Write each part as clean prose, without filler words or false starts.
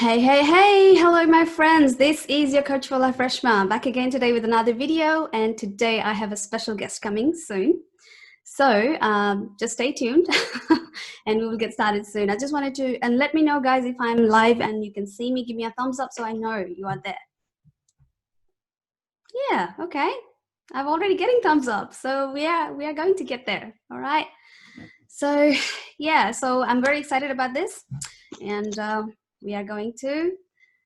Hey, hey, hey! Hello, my friends. This is your coach for life, Reshma, back again today with another video. And today I have a special guest coming soon. So just stay tuned and we will get started soon. I just wanted to, and let me know, guys, if I'm live and you can see me, give me a thumbs up so I know you are there. Yeah, okay. I'm already getting thumbs up. So we are going to get there. All right. So yeah, so I'm very excited about this. And we are going to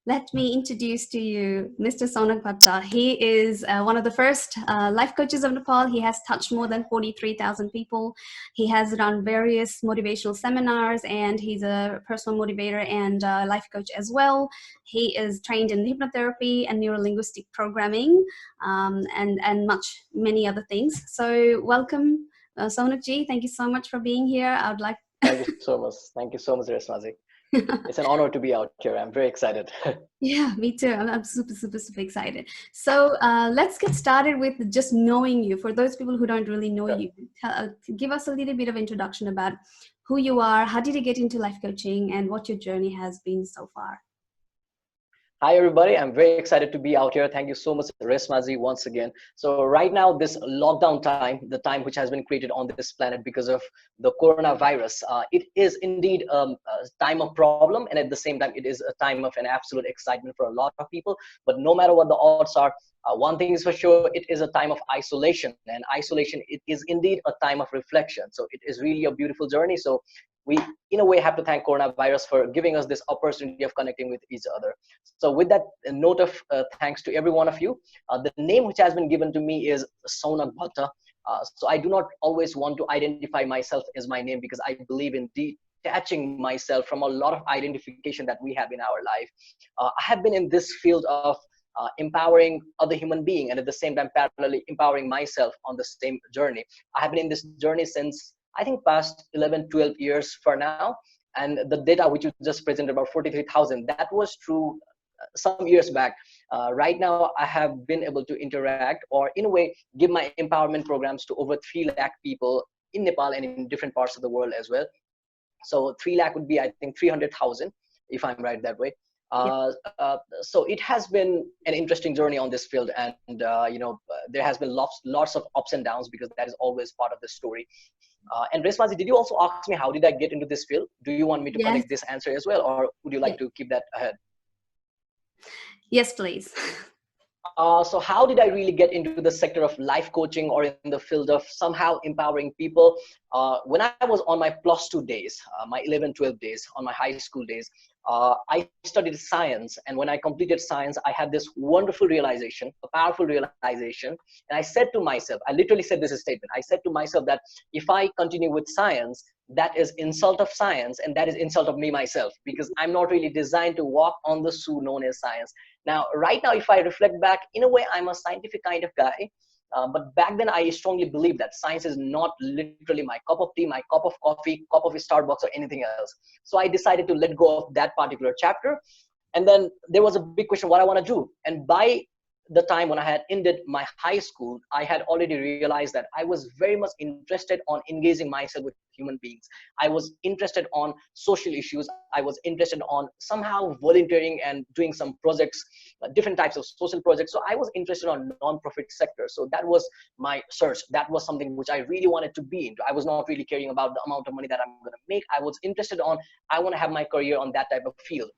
let me introduce to you Mr. Saunak Bhatta. He is one of the first life coaches of Nepal. He has touched more than 43,000 people. He has run various motivational seminars, and he's a personal motivator and life coach as well. He is trained in hypnotherapy and neurolinguistic programming, and many other things. So welcome, Saunak ji. Thank you so much for being here. I would like. Thank you so much. Thank you so much, Resmazi. It's an honor to be out here. I'm very excited. Yeah, me too. I'm super excited. So let's get started with just knowing you. For those people who don't really know you, give us a little bit of introduction about who you are, how did you get into life coaching, and what your journey has been so far. Hi, everybody. I'm very excited to be out here. Thank you so much, Resmazi, once again. So right now, this lockdown time, the time which has been created on this planet because of the coronavirus, it is indeed a time of problem. And at the same time, it is a time of an absolute excitement for a lot of people. But no matter what the odds are, one thing is for sure, it is a time of isolation. And isolation, it is indeed a time of reflection. So it is really a beautiful journey. So we, in a way, have to thank coronavirus for giving us this opportunity of connecting with each other. So with that note of thanks to every one of you, the name which has been given to me is Saunak Bhatta. So I do not always want to identify myself as my name, because I believe in detaching myself from a lot of identification that we have in our life. I have been in this field of empowering other human being, and at the same time parallelly empowering myself on the same journey. I have been in this journey since I think past 11, 12 years for now. And the data which you just presented about 43,000, that was true some years back. Right now, I have been able to interact, or in a way, give my empowerment programs to over 3 lakh people in Nepal and in different parts of the world as well. So 3 lakh would be, I think, 300,000, if I'm right that way. So it has been an interesting journey on this field, and there has been lots of ups and downs, because that is always part of the story. And Resmazi, did you also ask me how did I get into this field? Do you want me to connect this answer as well, or would you like to keep that ahead? Yes, please. So how did I really get into the sector of life coaching, or in the field of somehow empowering people? When I was on my +2 days, my 11, 12 days, on my high school days, I studied science. And when I completed science, I had this wonderful realization, a powerful realization. And I said to myself, I literally said this statement. I said to myself that if I continue with science, that is insult of science, and that is insult of me myself, because I'm not really designed to walk on the shoe known as science. Now, right now, if I reflect back, in a way, I'm a scientific kind of guy. But back then, I strongly believed that science is not literally my cup of tea, my cup of coffee, cup of Starbucks, or anything else. So I decided to let go of that particular chapter. And then there was a big question, what I want to do. And by the time when I had ended my high school, I had already realized that I was very much interested on engaging myself with human beings. I was interested on social issues. I was interested on somehow volunteering and doing some projects, different types of social projects. So I was interested on non-profit sector. So that was my search. That was something which I really wanted to be into. I was not really caring about the amount of money that I'm going to make. I was interested on, I want to have my career on that type of field.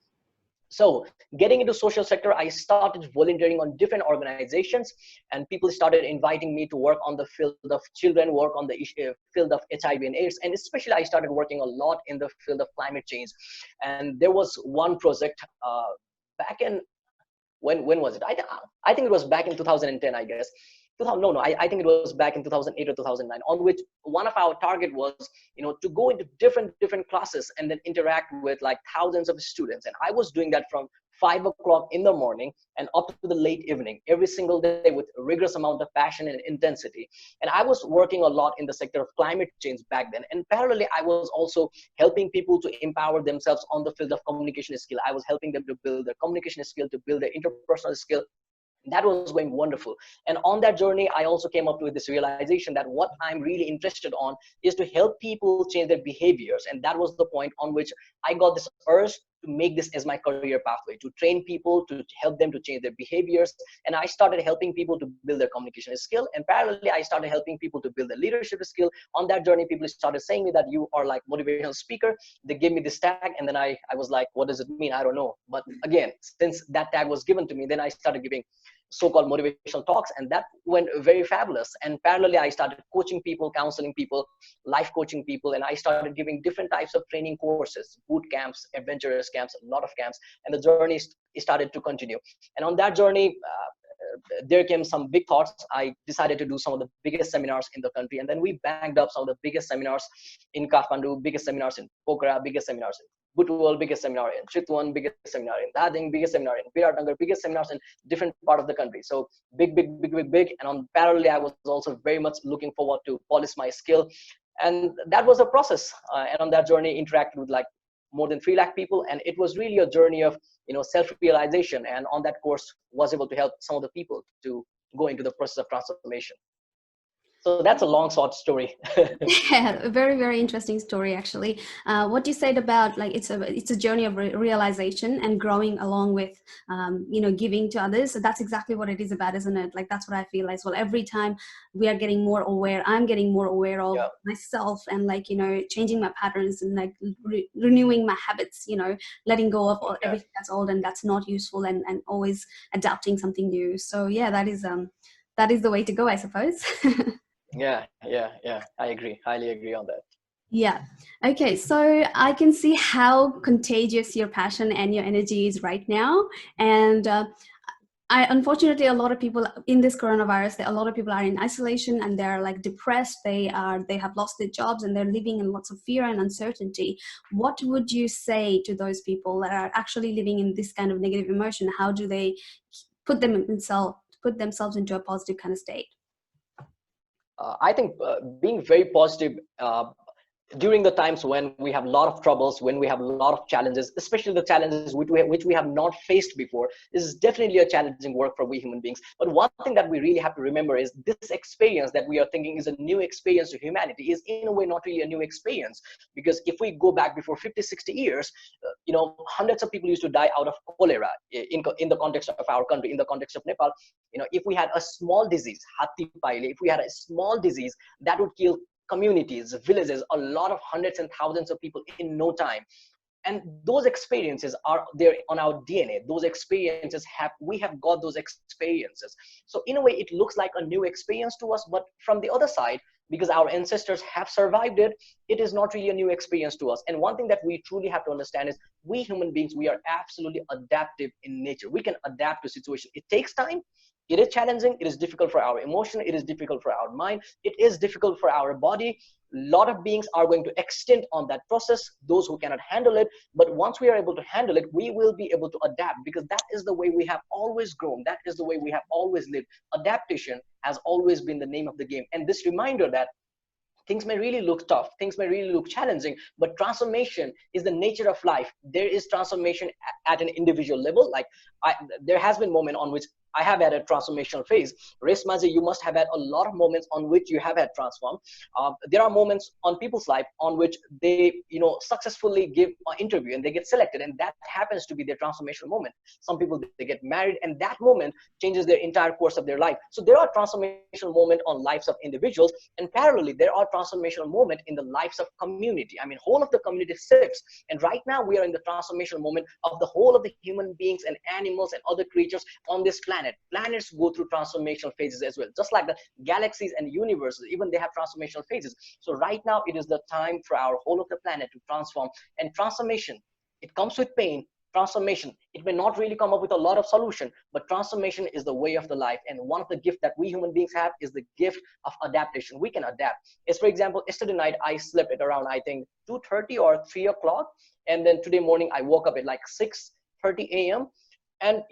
So getting into social sector, I started volunteering on different organizations, and people started inviting me to work on the field of children, work on the field of HIV and AIDS. And especially I started working a lot in the field of climate change. And there was one project back in, when was it? I think it was back in 2010, I guess. I think it was back in 2008 or 2009, on which one of our target was, to go into different classes and then interact with like thousands of students. And I was doing that from 5 o'clock in the morning and up to the late evening, every single day, with a rigorous amount of passion and intensity. And I was working a lot in the sector of climate change back then. And parallelly, I was also helping people to empower themselves on the field of communication skill. I was helping them to build their communication skill, to build their interpersonal skill. That was going wonderful. And on that journey, I also came up with this realization that what I'm really interested on is to help people change their behaviors. And that was the point on which I got this urge to make this as my career pathway, to train people, to help them to change their behaviors. And I started helping people to build their communication skill. And parallelly, I started helping people to build their leadership skill. On that journey, people started saying me that you are like motivational speaker. They gave me this tag, and then I was like, what does it mean? I don't know. But again, since that tag was given to me, then I started giving so-called motivational talks, and that went very fabulous. And parallelly, I started coaching people, counseling people, life coaching people, and I started giving different types of training courses, boot camps, adventurous camps, a lot of camps, and the journey started to continue. And on that journey, there came some big thoughts. I decided to do some of the biggest seminars in the country, and then we bagged up some of the biggest seminars in Kathmandu, biggest seminars in Pokhara, biggest seminars in Butwal, biggest seminar in Chitwan, biggest seminar in Dading, biggest seminar in Biratnagar, biggest seminars in different part of the country. So big, big, big, big, big. And on parallelly, I was also very much looking forward to polish my skill. And that was a process. And on that journey, interacted with like more than 3 lakh people. And it was really a journey of, self-realization. And on that course, was able to help some of the people to go into the process of transformation. So that's a long, short story. Yeah, a very, very interesting story, actually. What you said about like it's a journey of realization and growing along with, giving to others. So that's exactly what it is about, isn't it? Like that's what I feel as well. Every time we are getting more aware, I'm getting more aware of myself, and like changing my patterns and like renewing my habits. Letting go of everything that's old and that's not useful, and always adapting something new. So yeah, that is the way to go, I suppose. Yeah. I agree. Highly agree on that. Yeah. Okay. So I can see how contagious your passion and your energy is right now. And unfortunately, a lot of people in this coronavirus, a lot of people are in isolation and they're like depressed. They have lost their jobs and they're living in lots of fear and uncertainty. What would you say to those people that are actually living in this kind of negative emotion? How do they put themselves into a positive kind of state? I think being very positive during the times when we have a lot of troubles, when we have a lot of challenges, especially the challenges which we have not faced before, this is definitely a challenging work for we human beings. But one thing that we really have to remember is this experience that we are thinking is a new experience to humanity is in a way not really a new experience. Because if we go back before 50, 60 years, hundreds of people used to die out of cholera in the context of our country, in the context of Nepal. If we had a small disease, hati paile, if we had a small disease that would kill communities, villages, a lot of hundreds and thousands of people in no time. And those experiences are there on our DNA. Those experiences we have got those experiences. So in a way, it looks like a new experience to us, but from the other side, because our ancestors have survived it, it is not really a new experience to us. And one thing that we truly have to understand is we human beings, we are absolutely adaptive in nature. We can adapt to situations. It takes time. It is challenging. It is difficult for our emotion. It is difficult for our mind. It is difficult for our body. A lot of beings are going to extend on that process, those who cannot handle it. But once we are able to handle it, we will be able to adapt, because that is the way we have always grown. That is the way we have always lived. Adaptation has always been the name of the game. And this reminder that things may really look tough, things may really look challenging, but transformation is the nature of life. There is transformation at an individual level. Like there has been moment on which I have had a transformational phase. Resmaji, you must have had a lot of moments on which you have had transformed. There are moments on people's life on which they, successfully give an interview and they get selected, and that happens to be their transformational moment. Some people, they get married, and that moment changes their entire course of their life. So there are transformational moments on lives of individuals, and parallelly, there are transformational moments in the lives of community. I mean, whole of the community shifts, and right now we are in the transformational moment of the whole of the human beings and animals and other creatures on this planet. Planets go through transformational phases as well, just like the galaxies and universes, even they have transformational phases. So right now it is the time for our whole of the planet to transform. And transformation, it comes with pain. Transformation, it may not really come up with a lot of solution, but transformation is the way of the life. And one of the gifts that we human beings have is the gift of adaptation. We can adapt. As for example, yesterday night I slept at around, I think, 2:30 or 3 o'clock, and then today morning I woke up at like 6:30 a.m. and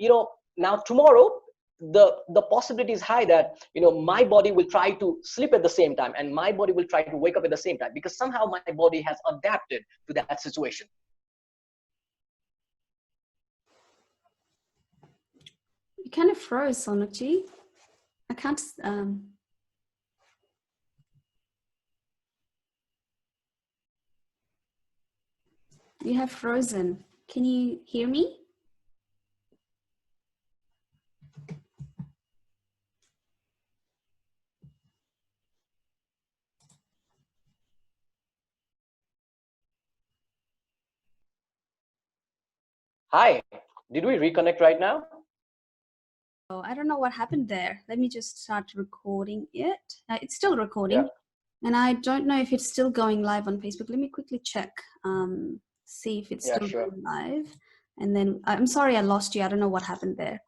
now tomorrow the possibility is high that my body will try to sleep at the same time, and my body will try to wake up at the same time, because somehow my body has adapted to that situation. You kind of froze, Saunakji. I can't. You have frozen. Can you hear me? Hi, did we reconnect right now? Oh, I don't know what happened there. Let me just start recording it. It's still Yeah, recording, and I don't know if it's still going live on Facebook. Let me quickly check, see if it's yeah, still sure. going live. And then I'm sorry I lost you. I don't know what happened there.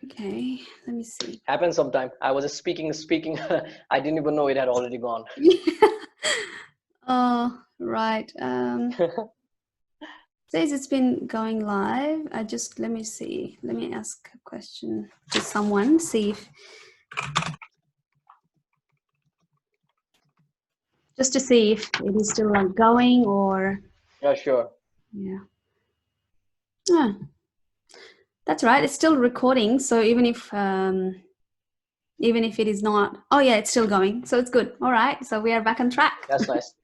Okay, let me see. Happens sometime. I was just speaking. I didn't even know it had already gone. Oh, right. Says it's been going live. I just let me see. Let me ask a question to someone. See if just to see if it is still like going or Yeah, sure. yeah. Ah, that's right. It's still recording. So even if it is not, oh yeah, it's still going. So it's good. All right. So we are back on track. That's nice.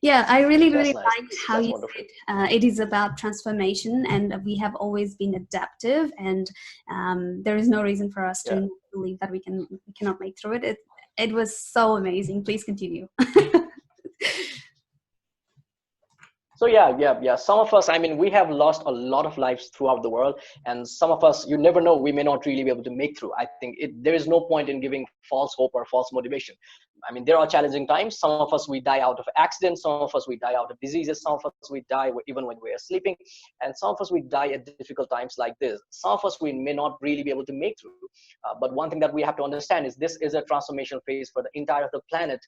Yeah, I really, That's really nice. liked how That's you wonderful. said it is about transformation, and we have always been adaptive, and there is no reason for us Yeah. to believe that we cannot make through it. It was so amazing. Please continue. So yeah. Some of us, I mean, we have lost a lot of lives throughout the world, and some of us, you never know, we may not really be able to make through. I think there is no point in giving false hope or false motivation. I mean, there are challenging times. Some of us we die out of accidents. Some of us we die out of diseases. Some of us we die even when we are sleeping, and some of us we die at difficult times like this. Some of us we may not really be able to make through. But one thing that we have to understand is this is a transformation phase for the entire of the planet,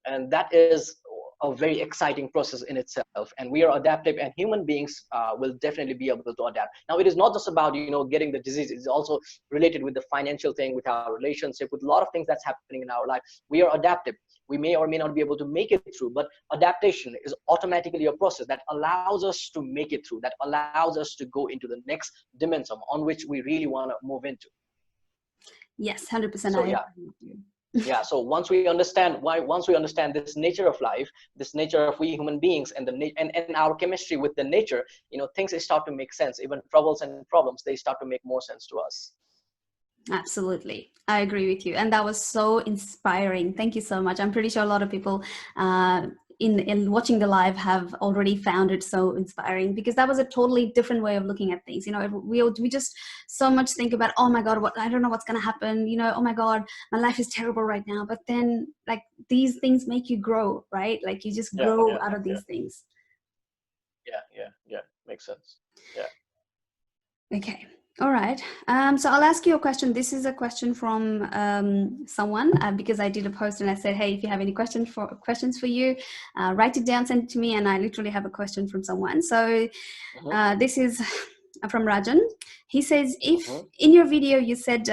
and that is a very exciting process in itself, and we are adaptive, and human beings will definitely be able to adapt. Now it is not just about getting the disease, it's also related with the financial thing, with our relationship, with a lot of things that's happening in our life. We are adaptive. We may or may not be able to make it through, but adaptation is automatically a process that allows us to make it through, that allows us to go into the next dimension on which we really want to move into. Yes, 100%. So I yeah. agree with you. Yeah, so once we understand this nature of life, this nature of we human beings, and and our chemistry with the nature, things start to make sense. Even troubles and problems, they start to make more sense to us. Absolutely. I agree with you. And that was so inspiring. Thank you so much. I'm pretty sure a lot of people uh, in watching the live have already found it so inspiring, because that was a totally different way of looking at things. We just so much think about, oh my God, I don't know what's going to happen. Oh my God, my life is terrible right now. But then like these things make you grow, right? Like you just Yeah, grow yeah, out of yeah, these things. yeah. Makes sense. Yeah. Okay. All right. So I'll ask you a question. This is a question from someone, because I did a post and I said, hey, if you have any questions for you, write it down, send it to me. And I literally have a question from someone. So Mm-hmm. this is from Rajan. He says, if Mm-hmm. in your video you said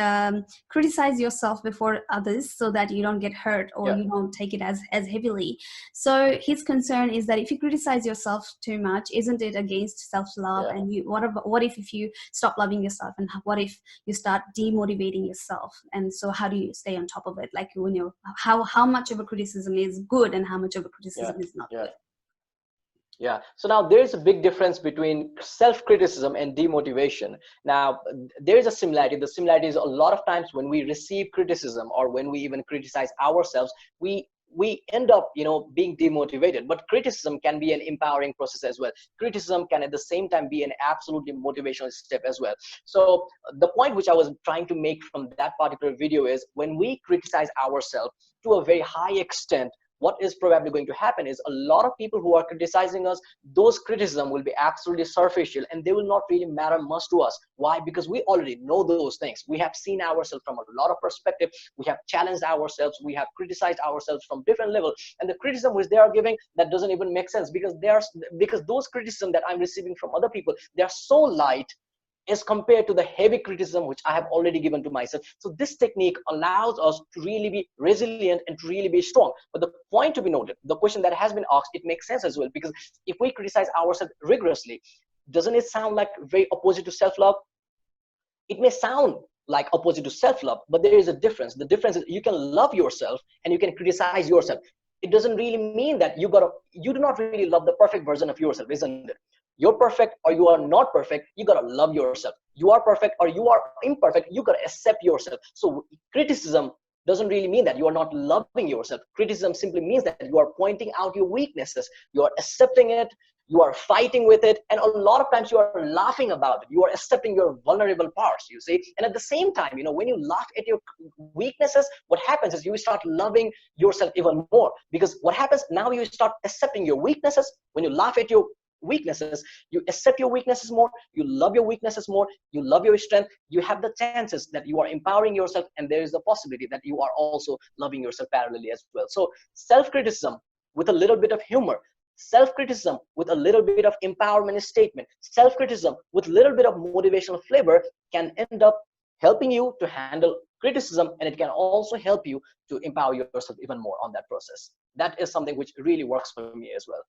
criticize yourself before others so that you don't get hurt or Yeah, you don't take it as heavily. So his concern is that if you criticize yourself too much, isn't it against self-love? yeah. And what if you stop loving yourself, and what if you start demotivating yourself? And so how do you stay on top of it? Like how much of a criticism is good and how much of a Yeah, criticism is not yeah. good? Yeah. So now there's a big difference between self-criticism and demotivation. Now, there is a similarity. The similarity is a lot of times when we receive criticism or when we even criticize ourselves, we end up, being demotivated. But criticism can be an empowering process as well. Criticism can at the same time be an absolutely motivational step as well. So the point which I was trying to make from that particular video is when we criticize ourselves to a very high extent, what is probably going to happen is a lot of people who are criticizing us, those criticism will be absolutely superficial and they will not really matter much to us. Why? Because we already know those things. We have seen ourselves from a lot of perspective. We have challenged ourselves. We have criticized ourselves from different levels. And the criticism which they are giving, that doesn't even make sense, because those criticism that I'm receiving from other people, they are so light as compared to the heavy criticism which I have already given to myself. So this technique allows us to really be resilient and to really be strong. But the point to be noted, the question that has been asked, it makes sense as well, because if we criticize ourselves rigorously, doesn't it sound like very opposite to self-love? It may sound like opposite to self-love, but there is a difference. The difference is you can love yourself and you can criticize yourself. It doesn't really mean that you do not really love the perfect version of yourself, isn't it? You're perfect or you are not perfect, you gotta love yourself. You are perfect or you are imperfect, you gotta accept yourself. So criticism doesn't really mean that you are not loving yourself. Criticism simply means that you are pointing out your weaknesses, you are accepting it, you are fighting with it, and a lot of times you are laughing about it. You are accepting your vulnerable parts, you see. And at the same time, when you laugh at your weaknesses, what happens is you start loving yourself even more, because what happens now, you start accepting your weaknesses. When you laugh at your weaknesses, you accept your weaknesses more, you love your weaknesses more, you love your strength, you have the chances that you are empowering yourself, and there is the possibility that you are also loving yourself parallelly as well. So self-criticism with a little bit of humor, self-criticism with a little bit of empowerment statement, self-criticism with a little bit of motivational flavor can end up helping you to handle criticism, and it can also help you to empower yourself even more on that process. That is something which really works for me as well.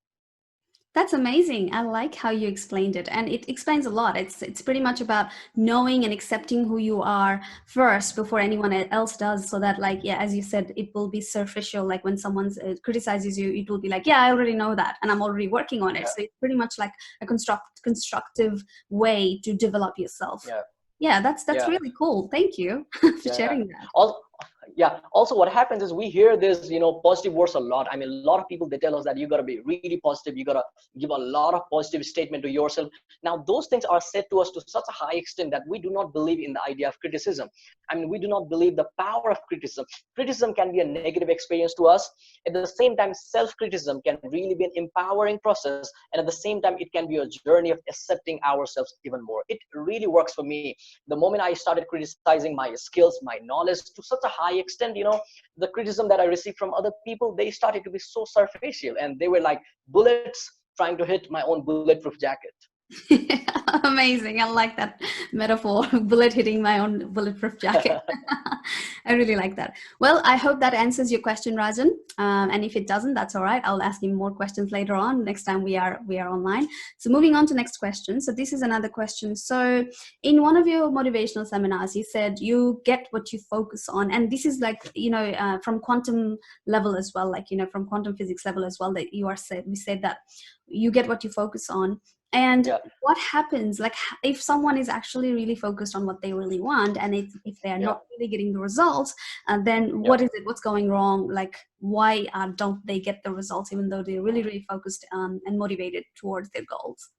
That's amazing. I like how you explained it, and it explains a lot. It's pretty much about knowing and accepting who you are first before anyone else does, so that, like, yeah, as you said, it will be superficial. Like when someone criticizes you, it will be like, yeah, I already know that, and I'm already working on it. Yeah. So it's pretty much like a constructive way to develop yourself. Yeah. Yeah, that's Yeah. really cool. Thank you for Yeah. sharing that. Also what happens is we hear this, positive words a lot. I mean, a lot of people, they tell us that you got to be really positive, you got to give a lot of positive statement to yourself. Now those things are said to us to such a high extent that we do not believe in the idea of criticism. I mean, we do not believe the power of criticism. Criticism can be a negative experience to us. At the same time, self-criticism can really be an empowering process, and at the same time, it can be a journey of accepting ourselves even more. It really works for me. The moment I started criticizing my skills, my knowledge to such a high extent, the criticism that I received from other people, they started to be so superficial, and they were like bullets trying to hit my own bulletproof jacket. Amazing. I like that metaphor. Bullet hitting my own bulletproof jacket. I really like that. Well, I hope that answers your question, Rajan. And if it doesn't, that's all right. I'll ask you more questions later on, next time we are online. So moving on to next question. So this is another question. So in one of your motivational seminars, you said you get what you focus on. And this is like, from quantum level as well, like, from quantum physics level as well, that we said that you get what you focus on. And Yeah. what happens, like, if someone is actually really focused on what they really want, and if they're Yeah. not really getting the results, then what is it, what's going wrong? Like, why don't they get the results, even though they're really, really focused and motivated towards their goals?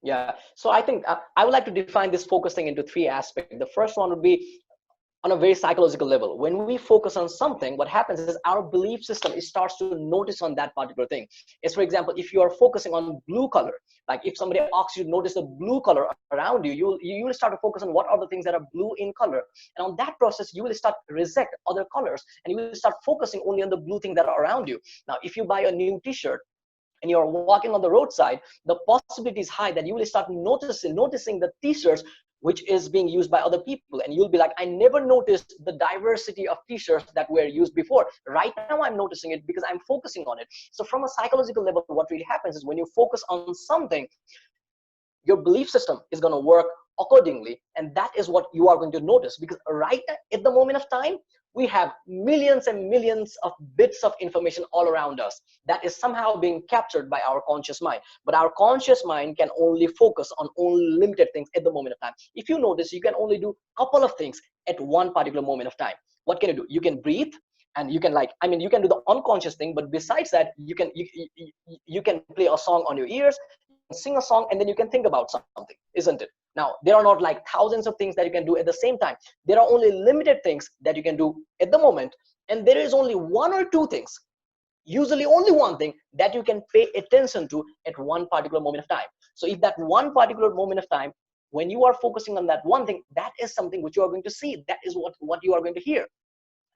Yeah. So I think I would like to define this focusing into three aspects. The first one would be on a very psychological level. When we focus on something, what happens is our belief system, it starts to notice on that particular thing. It's, for example, if you are focusing on blue color, like if somebody asks you to notice the blue color around you, you will start to focus on what are the things that are blue in color. And on that process, you will start to reject other colors, and you will start focusing only on the blue thing that are around you. Now, if you buy a new t-shirt, and you're walking on the roadside, the possibility is high that you will start noticing the t-shirts which is being used by other people, and you'll be like, I never noticed the diversity of t-shirts that were used before. Right now I'm noticing it because I'm focusing on it. So from a psychological level, what really happens is when you focus on something, your belief system is going to work accordingly, and that is what you are going to notice. Because right at the moment of time, we have millions and millions of bits of information all around us that is somehow being captured by our conscious mind, but our conscious mind can only focus on only limited things at the moment of time. If you notice, you can only do a couple of things at one particular moment of time. What can you do? You can breathe, and you can, like, I mean, you can do the unconscious thing, but besides that, you can play a song on your ears, sing a song, and then you can think about something, isn't it? Now, there are not like thousands of things that you can do at the same time. There are only limited things that you can do at the moment, and there is only one or two things, usually only one thing, that you can pay attention to at one particular moment of time. So if that one particular moment of time, when you are focusing on that one thing, that is something which you are going to see, that is what you are going to hear.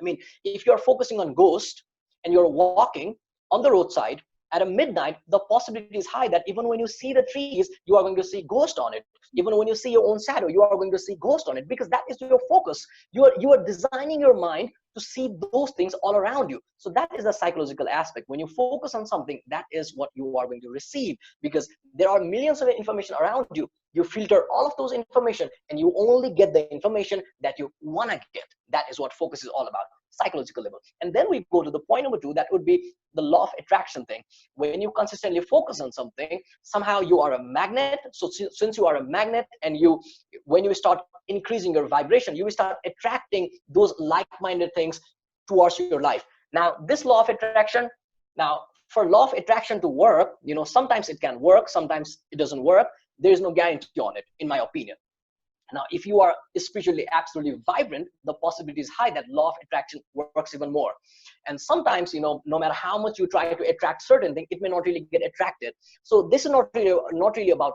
I mean, if you are focusing on ghost and you're walking on the roadside, At a midnight, the possibility is high that even when you see the trees, you are going to see ghost on it. Even when you see your own shadow, you are going to see ghost on it, because that is your focus. You are designing your mind to see those things all around you. So that is the psychological aspect. When you focus on something, that is what you are going to receive, because there are millions of information around you. You filter all of those information, and you only get the information that you want to get. That is what focus is all about, psychological level. And then we go to the point number 2, that would be the law of attraction thing. When you consistently focus on something, somehow you are a magnet. So since you are a magnet, and when you start increasing your vibration, you will start attracting those like-minded things towards your life. Now this law of attraction, now for law of attraction to work, sometimes it can work, sometimes it doesn't work. There is no guarantee on it, in my opinion. Now, if you are spiritually absolutely vibrant, the possibility is high that law of attraction works even more. And sometimes, no matter how much you try to attract certain thing, it may not really get attracted. So this is not really about,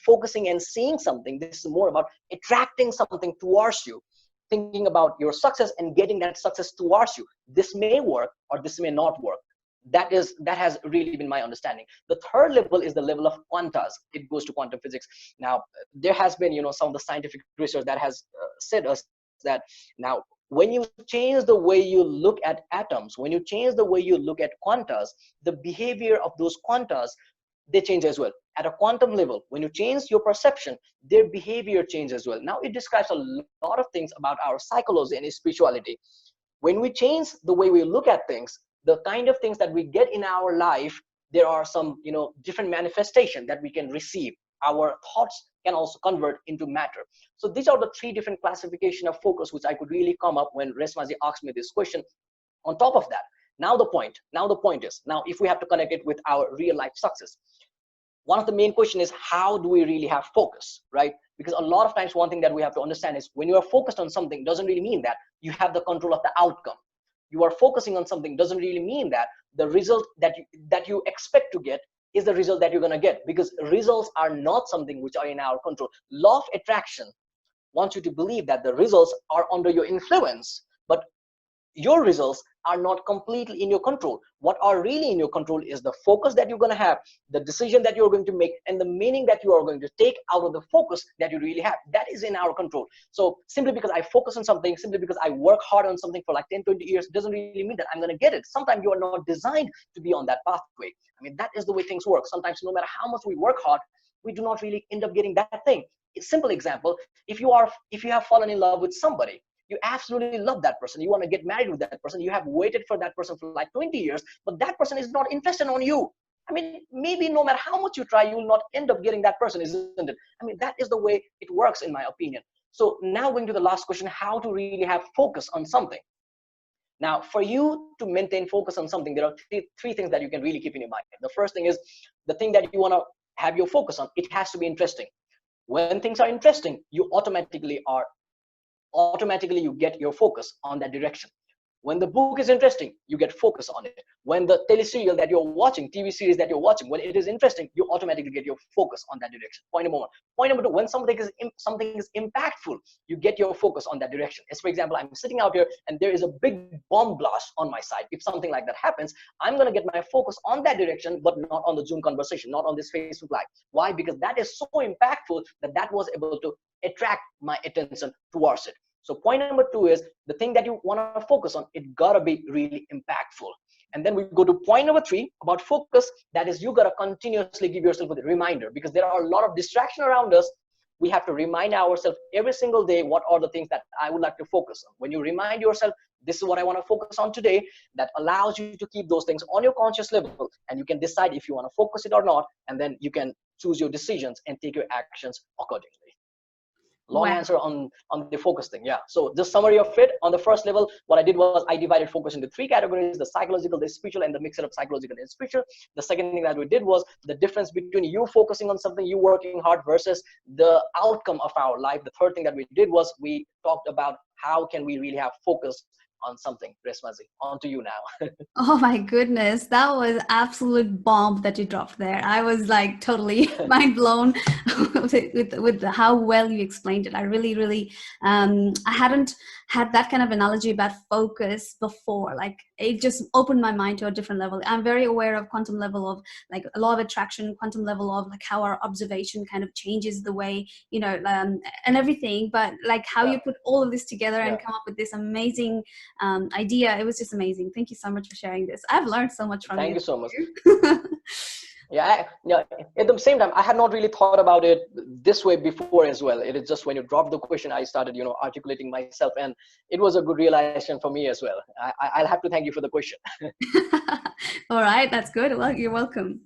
focusing and seeing something. This is more about attracting something towards you, thinking about your success and getting that success towards you. This may work or this may not work. That has really been my understanding. The third level is the level of quantas. It goes to quantum physics. Now there has been some of the scientific research that has said us that now when you change the way you look at atoms, when you change the way you look at quantas, the behavior of those quantas, they change as well. At a quantum level, when you change your perception, their behavior changes as well. Now it describes a lot of things about our psychology and spirituality. When we change the way we look at things, the kind of things that we get in our life, there are some different manifestation that we can receive. Our thoughts can also convert into matter. So these are the 3 different classification of focus which I could really come up when Resmaji asked me this question. On top of that, now the point is, now if we have to connect it with our real life success, one of the main question is, how do we really have focus, right? Because a lot of times one thing that we have to understand is, when you are focused on something, doesn't really mean that you have the control of the outcome. You are focusing on something doesn't really mean that the result that you expect to get is the result that you're going to get, because results are not something which are in our control. Law of attraction wants you to believe that the results are under your influence, but your results are not completely in your control. What are really in your control is the focus that you're going to have, the decision that you're going to make, and the meaning that you are going to take out of the focus that you really have. That is in our control. So simply because I focus on something, simply because I work hard on something for like 10-20 years, doesn't really mean that I'm going to get it. Sometimes you are not designed to be on that pathway. I mean, that is the way things work. Sometimes no matter how much we work hard, we do not really end up getting that thing. A simple example, if you have fallen in love with somebody, you absolutely love that person, you want to get married with that person, you have waited for that person for like 20 years, but that person is not interested on you. I mean, maybe no matter how much you try, you will not end up getting that person, isn't it? I mean, that is the way it works, in my opinion. So now going to the last question, how to really have focus on something. Now, for you to maintain focus on something, there are three things that you can really keep in your mind. The first thing is, the thing that you want to have your focus on, it has to be interesting. When things are interesting, you automatically you get your focus on that direction. When the book is interesting, you get focus on it. When the teleserial that you're watching, TV series that you're watching, when it is interesting, you automatically get your focus on that direction. Point number 1. Point number 2, when something is impactful, you get your focus on that direction. As for example, I'm sitting out here and there is a big bomb blast on my side. If something like that happens, I'm going to get my focus on that direction, but not on the Zoom conversation, not on this Facebook Live. Why? Because that is so impactful that was able to attract my attention towards it. So point number 2 is, the thing that you want to focus on, it gotta be really impactful. And then we go to point number 3 about focus. That is, you gotta continuously give yourself a reminder, because there are a lot of distraction around us. We have to remind ourselves every single day, what are the things that I would like to focus on. When you remind yourself, this is what I want to focus on today, that allows you to keep those things on your conscious level, and you can decide if you want to focus it or not, and then you can choose your decisions and take your actions accordingly. Long Wow. answer on the focus thing. Yeah. So just summary of it. On the first level, what I did was I divided focus into 3 categories: the psychological, the spiritual, and the mix of psychological and spiritual. The second thing that we did was the difference between you focusing on something, you working hard, versus the outcome of our life. The third thing that we did was we talked about how can we really have focus on something. Resmazi, on to you now. Oh my goodness, that was absolute bomb that you dropped there. I was like totally mind blown with how well you explained it. I really, I hadn't had that kind of analogy about focus before. Like it just opened my mind to a different level. I'm very aware of quantum level of like a law of attraction, quantum level of like how our observation kind of changes the way, you know, and everything. But like how Yeah, you put all of this together and yeah. come up with this amazing idea, it was just amazing. Thank you so much for sharing this. I've learned so much from Thank you. you so much. Thank you. Yeah, yeah. At the same time, I had not really thought about it this way before as well. It is just when you dropped the question, I started, articulating myself, and it was a good realization for me as well. I'll have to thank you for the question. All right, that's good. Well, you're welcome.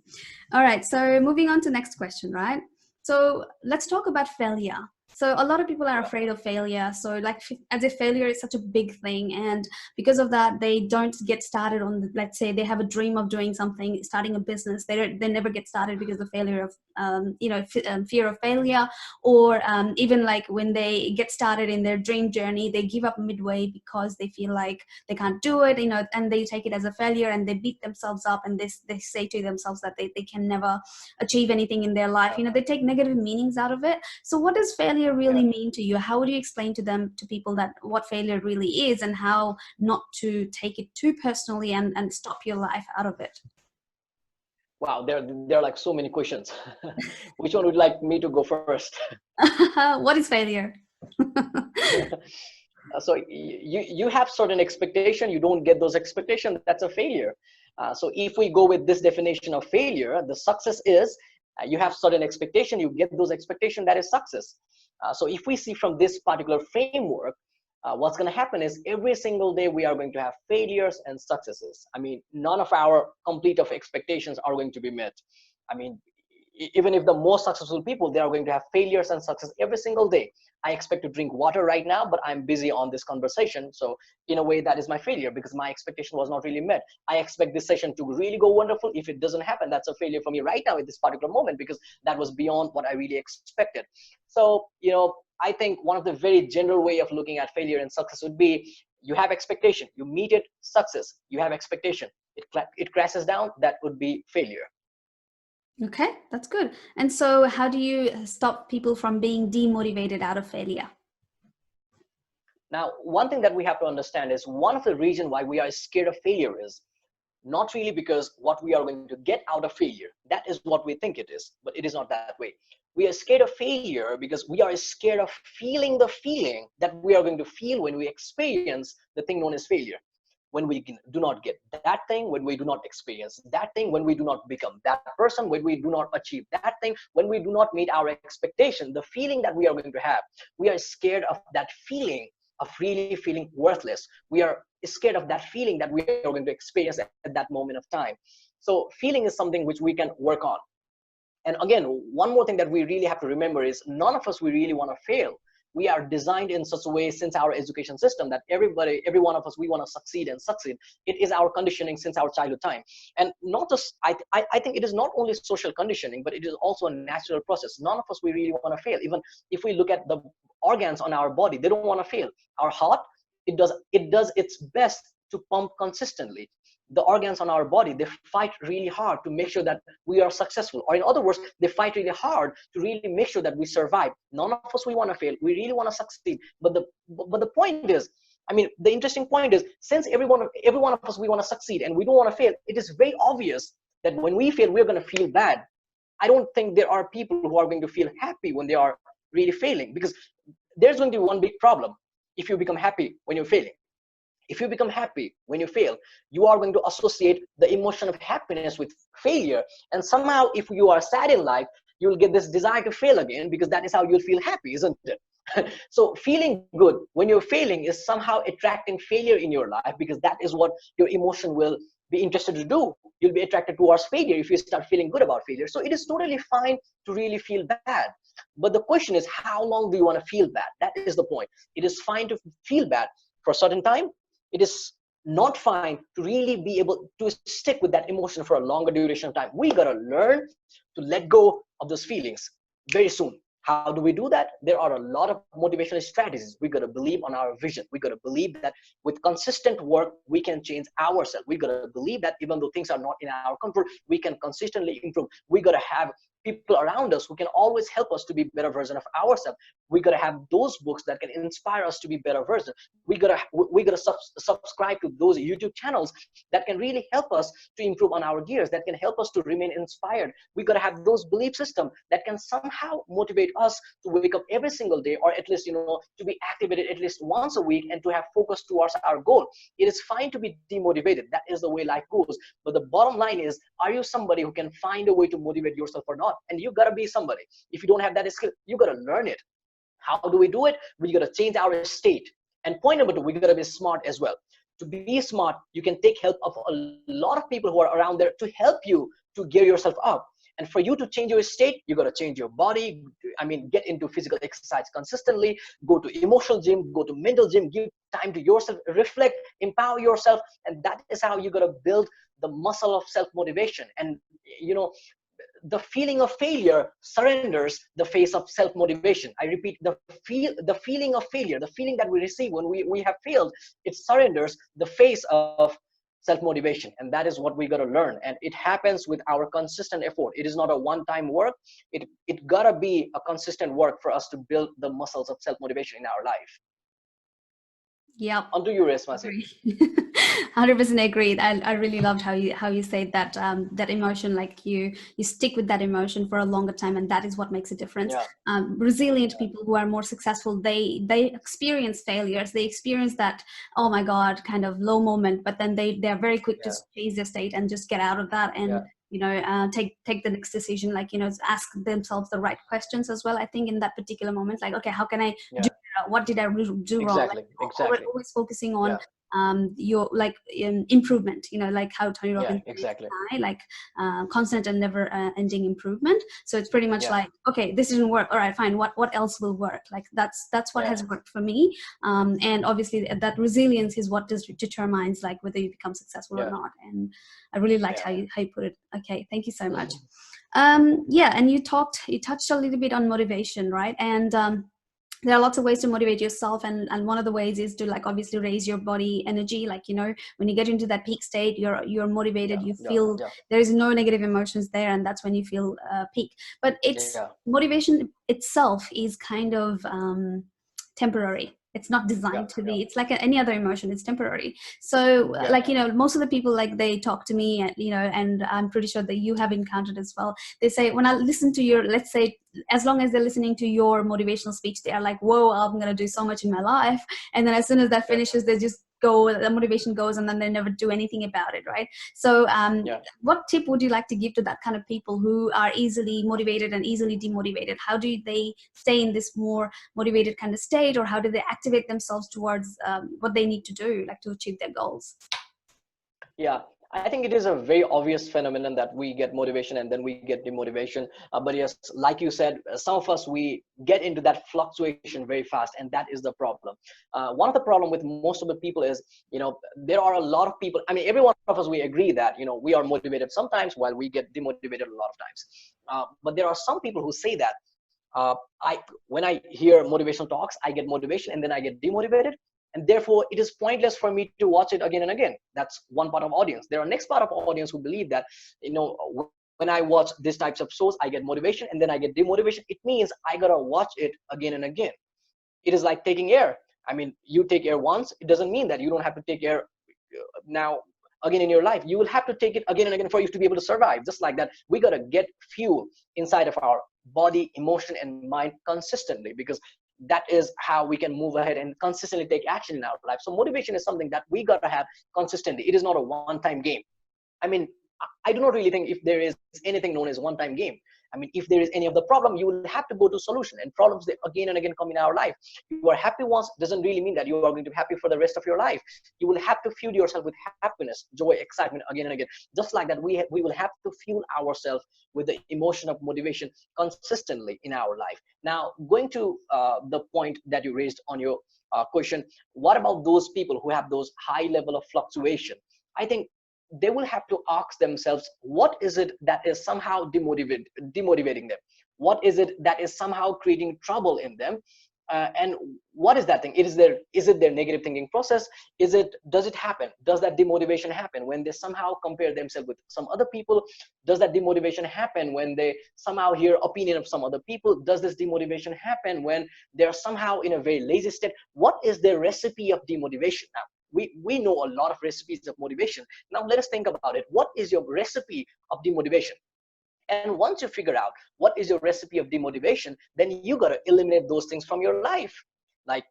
All right, so moving on to next question, right? So let's talk about failure. So a lot of people are Yeah. afraid of failure. So like as if failure is such a big thing, and because of that, they don't get started on. Let's say they have a dream of doing something, starting a business. They never get started because of failure of fear of failure, or even like when they get started in their dream journey, they give up midway because they feel like they can't do it, and they take it as a failure and they beat themselves up, and they say to themselves that they can never achieve anything in their life. They take negative meanings out of it. So what does failure really Yeah. mean to you? How would you explain to people that what failure really is, and how not to take it too personally and stop your life out of it? Wow, there are like so many questions. Which one would you like me to go first? What is failure? So you have certain expectation, you don't get those expectations, that's a failure. So if we go with this definition of failure, the success is you have certain expectation, you get those expectation, that is success. So if we see from this particular framework, what's going to happen is every single day we are going to have failures and successes. I mean, none of our complete of expectations are going to be met. I mean, even if the most successful people, they are going to have failures and success every single day. I expect to drink water right now, but I'm busy on this conversation. So in a way, that is my failure because my expectation was not really met. I expect this session to really go wonderful. If it doesn't happen, that's a failure for me right now at this particular moment because that was beyond what I really expected. So, I think one of the very general way of looking at failure and success would be you have expectation, you meet it, success. You have expectation, it crashes down, that would be failure. Okay, that's good. And so how do you stop people from being demotivated out of failure? Now, one thing that we have to understand is one of the reasons why we are scared of failure is not really because what we are going to get out of failure. That is what we think it is, but it is not that way. We are scared of failure because we are scared of feeling the feeling that we are going to feel when we experience the thing known as failure. When we do not get that thing, when we do not experience that thing, when we do not become that person, when we do not achieve that thing, when we do not meet our expectation, the feeling that we are going to have, we are scared of that feeling of really feeling worthless. We are scared of that feeling that we are going to experience at that moment of time. So feeling is something which we can work on. And again, one more thing that we really have to remember is none of us, we really want to fail. We are designed in such a way since our education system that every one of us, we want to succeed and succeed. It is our conditioning since our childhood time. And not just, I think it is not only social conditioning, but it is also a natural process. None of us, we really want to fail. Even if we look at the organs on our body, they don't want to fail. Our heart, it does its best to pump consistently. The organs on our body, they fight really hard to make sure that we are successful, or in other words, they fight really hard to really make sure that we survive. None of us, we want to fail, we really want to succeed. But the point is, I mean, the interesting point is, since every one of us, we want to succeed and we don't want to fail, it is very obvious that when we fail, we're going to feel bad. I don't think there are people who are going to feel happy when they are really failing, because there's going to be one big problem. If you become happy when you're failing, if you become happy when you fail, you are going to associate the emotion of happiness with failure. And somehow, if you are sad in life, you'll get this desire to fail again, because that is how you'll feel happy, isn't it? So feeling good when you're failing is somehow attracting failure in your life, because that is what your emotion will be interested to do. You'll be attracted towards failure if you start feeling good about failure. So it is totally fine to really feel bad. But the question is, how long do you want to feel bad? That is the point. It is fine to feel bad for a certain time. It is not fine to really be able to stick with that emotion for a longer duration of time. We got to learn to let go of those feelings very soon. How do we do that? There are a lot of motivational strategies. We got to believe on our vision. We got to believe that with consistent work, we can change ourselves. We got to believe that even though things are not in our control, we can consistently improve. We got to have people around us who can always help us to be better version of ourselves. We got to have those books that can inspire us to be better version. We got to subscribe to those YouTube channels that can really help us to improve on our gears, that can help us to remain inspired. We got to have those belief system that can somehow motivate us to wake up every single day, or at least, to be activated at least once a week, and to have focus towards our goal. It is fine to be demotivated. That is the way life goes. But the bottom line is, are you somebody who can find a way to motivate yourself or not? And you got to be somebody. If you don't have that skill, you got to learn it. How do we do it? We got to change our state. And point number two, we got to be smart as well. To be smart, you can take help of a lot of people who are around there to help you to gear yourself up. And for you to change your state, you got to change your body. I mean, get into physical exercise consistently, go to emotional gym, go to mental gym, give time to yourself, reflect, empower yourself. And that is how you got to build the muscle of self-motivation. And, the feeling of failure surrenders the face of self-motivation. I repeat, the feeling of failure, the feeling that we receive when we have failed, it surrenders the face of self-motivation. And that is what we got to learn. And it happens with our consistent effort. It is not a one-time work. It gotta be a consistent work for us to build the muscles of self-motivation in our life. Yep. Onto you, Resmasi. 100% agreed. I really loved how you said that that emotion, like you stick with that emotion for a longer time, and that is what makes a difference. Yeah. Resilient people who are more successful, they experience failures, they experience that, oh my god, kind of low moment, but then they're very quick to change their state and just get out of that, and take the next decision, like ask themselves the right questions as well. I think in that particular moment, like, okay, how can I do better? What did I do wrong? Exactly. Like, Exactly. always focusing on your like improvement, like how Tony Robbins says, Exactly. like constant and never ending improvement. So it's pretty much like, okay, this didn't work, all right, fine, what else will work? Like that's what has worked for me. And obviously that resilience is what determines like whether you become successful or not. And I really liked how you put it. Okay, thank you so much. And you touched a little bit on motivation, right? And there are lots of ways to motivate yourself, and one of the ways is to like obviously raise your body energy. Like when you get into that peak state, you're motivated, you feel there is no negative emotions there, and that's when you feel peak. But it's motivation itself is kind of temporary. It's not designed to be. It's like any other emotion. It's temporary. So like most of the people, like they talk to me, and and I'm pretty sure that you have encountered as well. They say, when I listen to your, let's say, as long as they're listening to your motivational speech, they are like, whoa, I'm gonna do so much in my life. And then as soon as that finishes, they just go, the motivation goes, and then they never do anything about it, right? So what tip would you like to give to that kind of people who are easily motivated and easily demotivated? How do they stay in this more motivated kind of state, or how do they activate themselves towards what they need to do, like to achieve their goals? I think it is a very obvious phenomenon that we get motivation and then we get demotivation. But yes, like you said, some of us, we get into that fluctuation very fast, and that is the problem. One of the problem with most of the people is, there are a lot of people. I mean, every one of us, we agree that, we are motivated sometimes while we get demotivated a lot of times. But there are some people who say that, when I hear motivational talks, I get motivation and then I get demotivated. And therefore, it is pointless for me to watch it again and again. That's one part of audience. There are next part of audience who believe that, when I watch these types of shows, I get motivation and then I get demotivation. It means I gotta watch it again and again. It is like taking air. I mean, you take air once, it doesn't mean that you don't have to take air now again in your life. You will have to take it again and again for you to be able to survive. Just like that, we gotta get fuel inside of our body, emotion, and mind consistently, because that is how we can move ahead and consistently take action in our life. So motivation is something that we gotta have consistently. It is not a one-time game. I mean, I do not really think if there is anything known as one-time game. I mean, if there is any of the problem, you will have to go to solution, and problems that again and again come in our life. You are happy once doesn't really mean that you are going to be happy for the rest of your life. You will have to fuel yourself with happiness, joy, excitement again and again. Just like that, we will have to fuel ourselves with the emotion of motivation consistently in our life. Now, going to the point that you raised on your question, what about those people who have those high level of fluctuation? I think they will have to ask themselves, what is it that is somehow demotivating them? What is it that is somehow creating trouble in them? And what is that thing? Is it their negative thinking process? Does it happen? Does that demotivation happen when they somehow compare themselves with some other people? Does that demotivation happen when they somehow hear opinion of some other people? Does this demotivation happen when they're somehow in a very lazy state? What is their recipe of demotivation? Now, we know a lot of recipes of motivation. Now let us think about it. What is your recipe of demotivation? And once you figure out what is your recipe of demotivation, then you got to eliminate those things from your life. Like,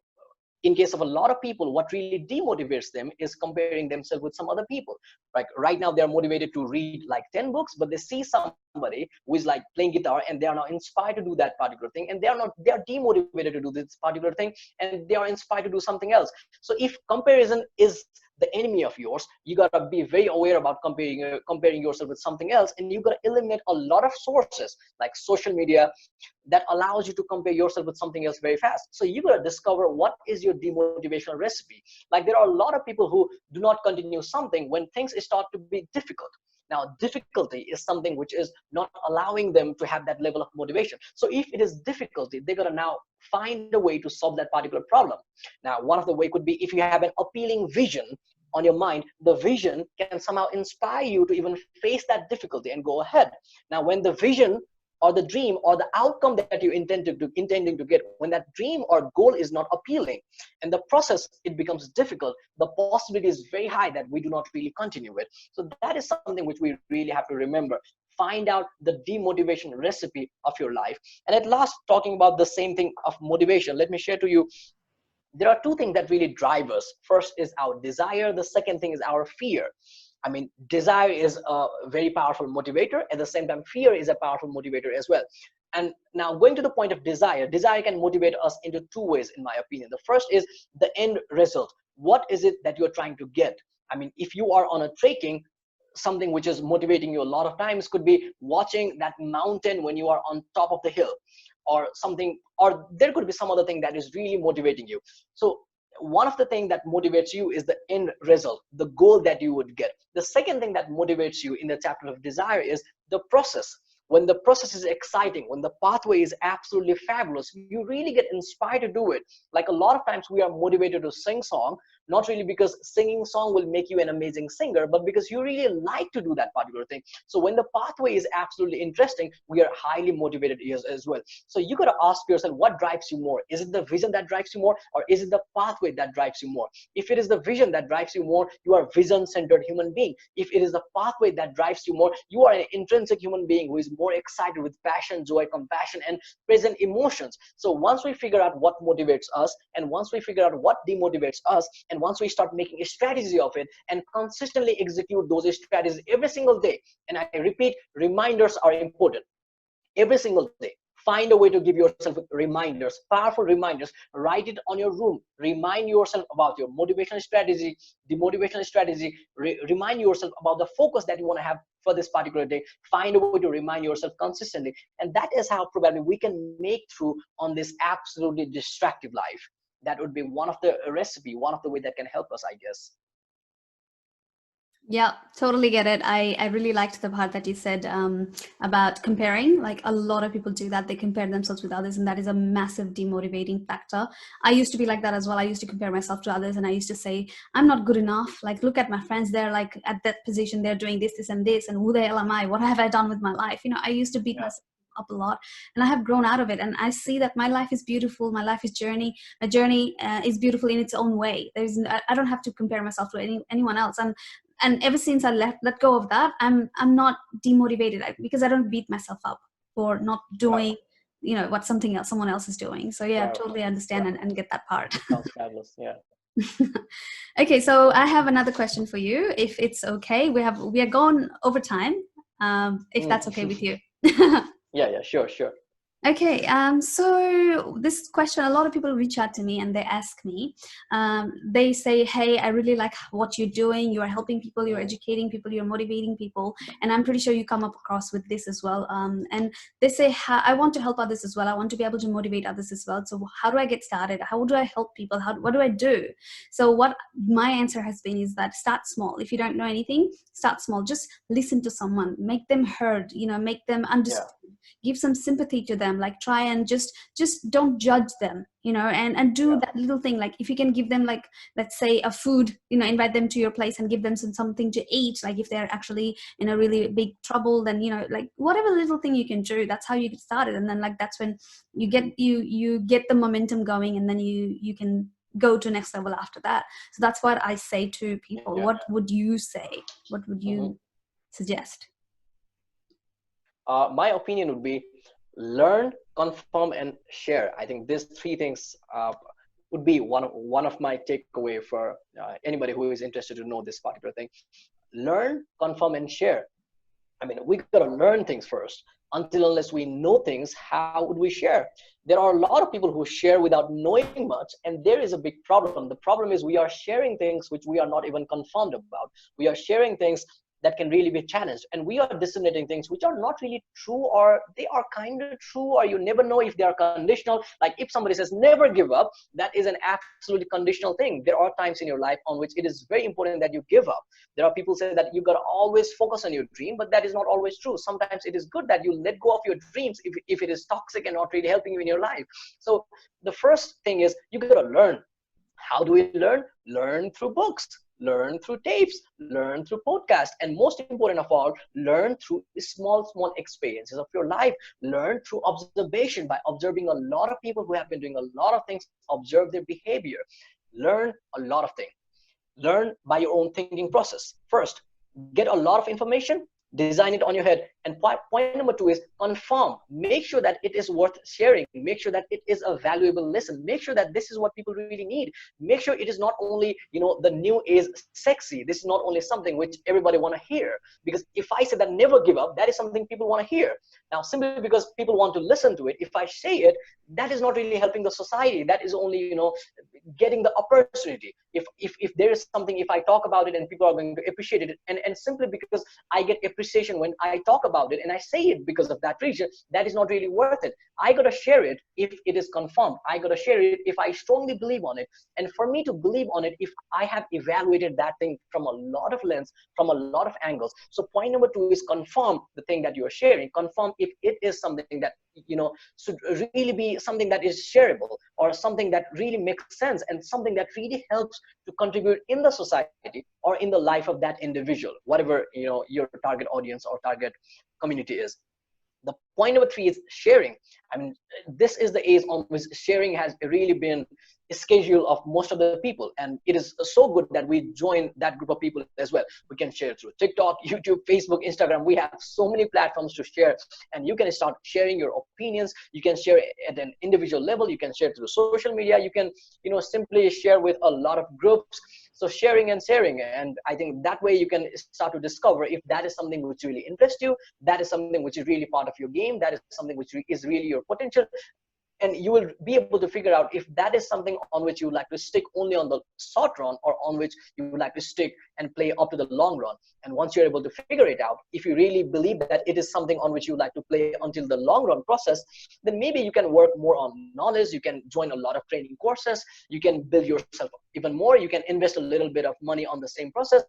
in case of a lot of people, what really demotivates them is comparing themselves with some other people. Like right now, they're motivated to read like 10 books, but they see somebody who is like playing guitar and they are now inspired to do that particular thing. And they are demotivated to do this particular thing, and they are inspired to do something else. So if comparison is the enemy of yours, you got to be very aware about comparing yourself with something else. And you got to eliminate a lot of sources like social media that allows you to compare yourself with something else very fast. So you got to discover what is your demotivational recipe. Like there are a lot of people who do not continue something when things start to be difficult. Now, difficulty is something which is not allowing them to have that level of motivation. So if it is difficulty, they're going to now find a way to solve that particular problem. Now, one of the way could be if you have an appealing vision on your mind, the vision can somehow inspire you to even face that difficulty and go ahead. Now, when the vision or the dream or the outcome that you intending to get, when that dream or goal is not appealing and the process, it becomes difficult, the possibility is very high that we do not really continue it. So that is something which we really have to remember. Find out the demotivation recipe of your life. And at last, talking about the same thing of motivation, let me share to you, there are two things that really drive us. First is our desire. The second thing is our fear. I mean, desire is a very powerful motivator. At the same time, fear is a powerful motivator as well. And now going to the point of desire, desire can motivate us into two ways, in my opinion. The first is the end result. What is it that you're trying to get? I mean, if you are on a trekking, something which is motivating you a lot of times could be watching that mountain when you are on top of the hill, or something, or there could be some other thing that is really motivating you. So one of the things that motivates you is the end result, the goal that you would get. The second thing that motivates you in the chapter of desire is the process. When the process is exciting, when the pathway is absolutely fabulous, you really get inspired to do it. Like a lot of times we are motivated to sing song, not really because singing song will make you an amazing singer, but because you really like to do that particular thing. So when the pathway is absolutely interesting, we are highly motivated as well. So you got to ask yourself, what drives you more? Is it the vision that drives you more, or is it the pathway that drives you more? If it is the vision that drives you more, you are a vision-centered human being. If it is the pathway that drives you more, you are an intrinsic human being who is more excited with passion, joy, compassion, and present emotions. So once we figure out what motivates us, and once we figure out what demotivates us, and once we start making a strategy of it and consistently execute those strategies every single day, and I repeat, reminders are important. Every single day, find a way to give yourself reminders, powerful reminders. Write it on your room. Remind yourself about your motivational strategy, demotivational strategy. Remind yourself about the focus that you want to have for this particular day. Find a way to remind yourself consistently, and that is how probably we can make through on this absolutely distractive life. That would be one of the recipe, one of the way that can help us, I guess. Yeah, totally get it. I really liked the part that you said about comparing. Like a lot of people do that. They compare themselves with others, and that is a massive demotivating factor. I used to be like that as well. I used to compare myself to others, and I used to say, I'm not good enough. Like, look at my friends. They're like at that position. They're doing this, this, and this. And who the hell am I? What have I done with my life? You know, I used to beat myself up a lot, and I have grown out of it. And I see that my life is beautiful. My life is journey. My journey is beautiful in its own way. I don't have to compare myself to anyone else. And ever since I let go of that, I'm not demotivated because I don't beat myself up for not doing, you know, what someone else is doing. So yeah, totally understand and get that part. Sounds fabulous. Yeah. Okay, so I have another question for you, if it's okay. We are going over time, if that's okay with you. Yeah, sure. Okay, so this question, a lot of people reach out to me and they ask me, they say, hey, I really like what you're doing. You are helping people, you're educating people, you're motivating people. And I'm pretty sure you come up across with this as well. And they say, I want to help others as well. I want to be able to motivate others as well. So how do I get started? How do I help people? What do I do? So what my answer has been is that start small. If you don't know anything, start small. Just listen to someone, make them heard, you know, make them understand, give some sympathy to them. them, like try and just don't judge them, you know, and do that little thing. Like if you can give them, like, let's say a food, you know, invite them to your place and give them something to eat, like if they're actually in a really big trouble, then, you know, like whatever little thing you can do, that's how you get started. And then like that's when you get the momentum going, and then you can go to next level after that. So that's what I say to people. Yeah. What would you say? What would Mhm. you suggest? My opinion would be learn, confirm, and share. I think these three things would be one of my takeaway for anybody who is interested to know this particular thing. Learn, confirm, and share. I mean, we gotta learn things first. Until unless we know things, how would we share? There are a lot of people who share without knowing much, and there is a big problem. The problem is we are sharing things which we are not even confirmed about. We are sharing things that can really be challenged, and we are disseminating things which are not really true, or they are kind of true, or you never know if they are conditional. Like if somebody says never give up, that is an absolutely conditional thing. There are times in your life on which it is very important that you give up. There are people say that you got to always focus on your dream, but that is not always true. Sometimes it is good that you let go of your dreams if it is toxic and not really helping you in your life. So the first thing is you got to learn. How do we learn? Learn through books, learn through tapes, learn through podcasts, and most important of all, learn through small experiences of your life. Learn through observation, by observing a lot of people who have been doing a lot of things. Observe their behavior. Learn a lot of things. Learn by your own thinking process. First, get a lot of information, design it on your head. And point number two is confirm. Make sure that it is worth sharing. Make sure that it is a valuable lesson. Make sure that this is what people really need. Make sure it is not only, the new is sexy. This is not only something which everybody want to hear. Because if I say that never give up, that is something people want to hear. Now, simply because people want to listen to it, if I say it, that is not really helping the society. That is only, getting the opportunity. If there is something, if I talk about it and people are going to appreciate it, and simply because I get appreciation when I talk about it and I say it because of that reason, that is not really worth it. I gotta share it if it is confirmed. I gotta share it if I strongly believe on it. And for me to believe on it, if I have evaluated that thing from a lot of lens, from a lot of angles. So point number two is confirm the thing that you're sharing. Confirm if it is something that should really be something that is shareable, or something that really makes sense, and something that really helps to contribute in the society or in the life of that individual, whatever your target audience or target community is. The point number three is sharing. I mean, this is the age on which sharing has really been a schedule of most of the people, and it is so good that we join that group of people as well. We can share through TikTok, YouTube, Facebook, Instagram. We have so many platforms to share, and you can start sharing your opinions. You can share at an individual level. You can share through social media. You can simply share with a lot of groups. So sharing and sharing, and I think that way you can start to discover if that is something which really interests you, that is something which is really part of your game, that is something which is really your potential. And you will be able to figure out if that is something on which you would like to stick only on the short run, or on which you would like to stick and play up to the long run. And once you're able to figure it out, if you really believe that it is something on which you would like to play until the long run process, then maybe you can work more on knowledge. You can join a lot of training courses. You can build yourself even more. You can invest a little bit of money on the same process,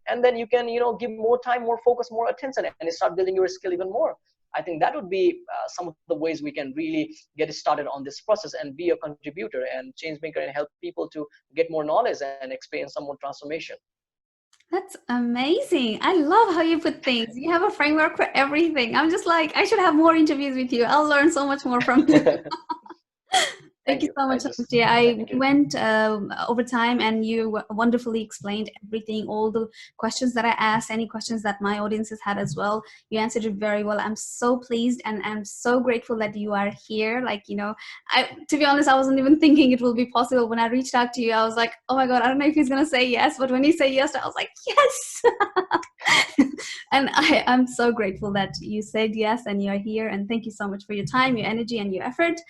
and then you can give more time, more focus, more attention, and start building your skill even more. I think that would be some of the ways we can really get started on this process and be a contributor and change maker, and help people to get more knowledge and experience some more transformation. That's amazing. I love how you put things. You have a framework for everything. I'm just like, I should have more interviews with you. I'll learn so much more from you. Thank Thank you you. so much, Just Samshti. I thank you. went over time, and you wonderfully explained everything, all the questions that I asked, any questions that my audiences had as well. You answered it very well. I'm so pleased, and I'm so grateful that you are here. Like, to be honest, I wasn't even thinking it will be possible. When I reached out to you, I was like, oh my God, I don't know if he's going to say yes. But when he said yes, I was like, yes. And I'm so grateful that you said yes and you're here. And thank you so much for your time, your energy, and your effort.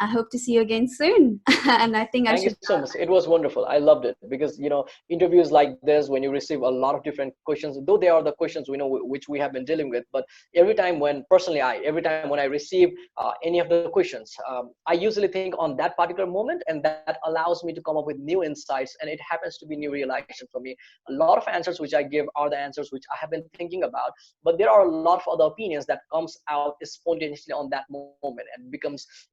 I hope to see you again soon. And I think I Thank you should. so much. It was wonderful. I loved it because, interviews like this, when you receive a lot of different questions, though they are the questions we know which we have been dealing with, but every time when I receive any of the questions, I usually think on that particular moment, and that allows me to come up with new insights, and it happens to be new realization for me. A lot of answers which I give are the answers which I have been thinking about, but there are a lot of other opinions that comes out spontaneously on that moment, and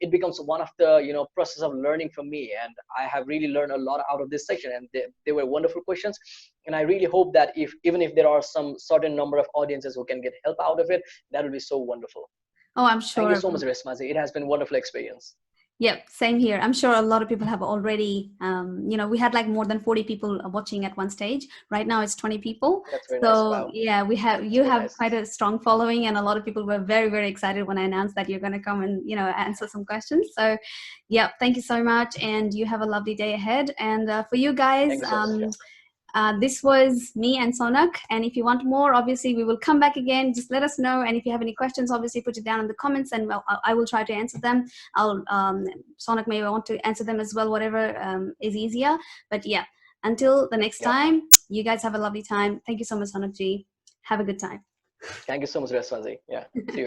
it becomes one of the process of learning for me. And I have really learned a lot out of this session, and they were wonderful questions. And I really hope that if even if there are some certain number of audiences who can get help out of it, that will be so wonderful. Oh, I'm Thank you sure. so much, Resmazi. It has been a wonderful experience. Yep, same here. I'm sure a lot of people have already, we had like more than 40 people watching at one stage. Right now it's 20 people. That's very nice. So Wow. yeah, That's you very have nice. quite a strong following, and a lot of people were very, very excited when I announced that you're going to come and, answer some questions. So yeah, thank you so much. And you have a lovely day ahead. And for you guys, Thank you so much. Yeah. this was me and Saunak. And if you want more, obviously, we will come back again. Just let us know. And if you have any questions, obviously, put it down in the comments, and I will try to answer them. Saunak may want to answer them as well, whatever is easier. But yeah, until the next Yeah. time, you guys have a lovely time. Thank you so much, Saunak ji. Have a good time. Thank you so much, Resmazi. Yeah. See you.